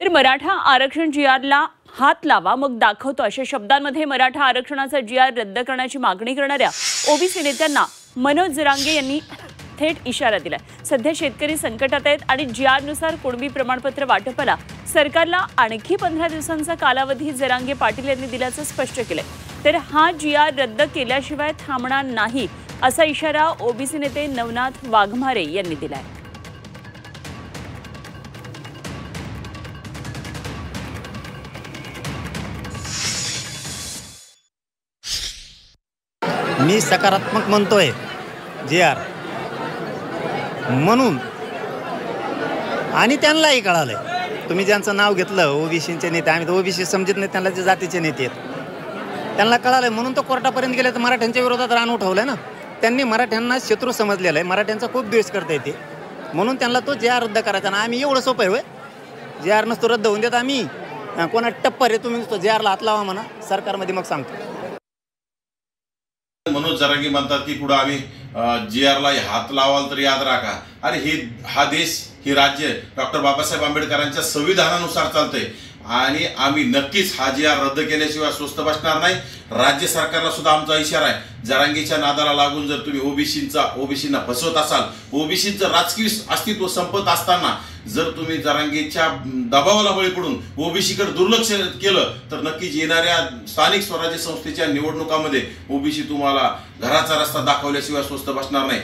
तर मराठा आरक्षण जी.आरला हात लावा मग दाखवतो अशा शब्दांमध्ये मराठा आरक्षणाचा जी.आर रद्द करण्याची मागणी करणाऱ्या ओबीसी नेत्यांना मनोज जरांगे यांनी थेट इशारा दिलाय। सध्या शेतकरी संकटात आहेत आणि जी.आरनुसार कुणबी प्रमाणपत्र वाटपाला सरकारला आणखी 15 दिवसांचा कालावधी जरांगे पाटील यांनी दिल्याचं स्पष्ट केलंय। तर हा जी.आर रद्द केल्याशिवाय थांबणार नाही असा इशारा ओबीसी नेते नवनाथ वाघमारे यांनी दिलाय। मी सकारात्मक म्हणतोय जी.आर म्हणून, आणि त्यांनाही कळालंय। तुम्ही ज्यांचं नाव घेतलं ओबीसीचे नेते, आम्ही तर ओबीसी समजत नाही, त्यांना जे जातीचे नेते आहेत त्यांना कळालंय म्हणून तो कोर्टापर्यंत गेले। तर मराठ्यांच्या विरोधात रान उठवलंय ना त्यांनी, मराठ्यांना शत्रू समजलेला आहे, मराठ्यांचा खूप द्वेष करता येते म्हणून त्यांना तो जी.आर रद्द करायचा ना। आम्ही एवढं सोपं आहे होय, जी.आर नसतो रद्द होऊन देत आम्ही कोणा टप्पर आहे, तुम्ही तो जी.आरला हात लावा म्हणा सरकारमध्ये, मग सांगतो। मनोज जरांगे म्हणतात की पुढे आम्ही जी.आरला हात लावाल तर याद राखा, अरे हा देश, ही राज्य डॉक्टर बाबासाहेब आंबेडकरांच्या संविधानानुसार चालतंय आणि आम्ही नक्कीच हा जी.आर रद्द केल्याशिवाय स्वस्थ बसणार नाही। राज्य सरकारला सुद्धा आमचा इशारा आहे, जरांगेच्या नादाला लागून जर तुम्ही ओबीसींना फसवत असाल, ओबीसींचं राजकीय अस्तित्व संपत असताना जर तुम्ही जरांगेच्या दबावाला बळी पडून ओबीसीकडे दुर्लक्ष केलं तर नक्कीच येणाऱ्या स्थानिक स्वराज्य संस्थेच्या निवडणुकामध्ये ओबीसी तुम्हाला घराचा रस्ता दाखवल्याशिवाय स्वस्थ बसणार नाही।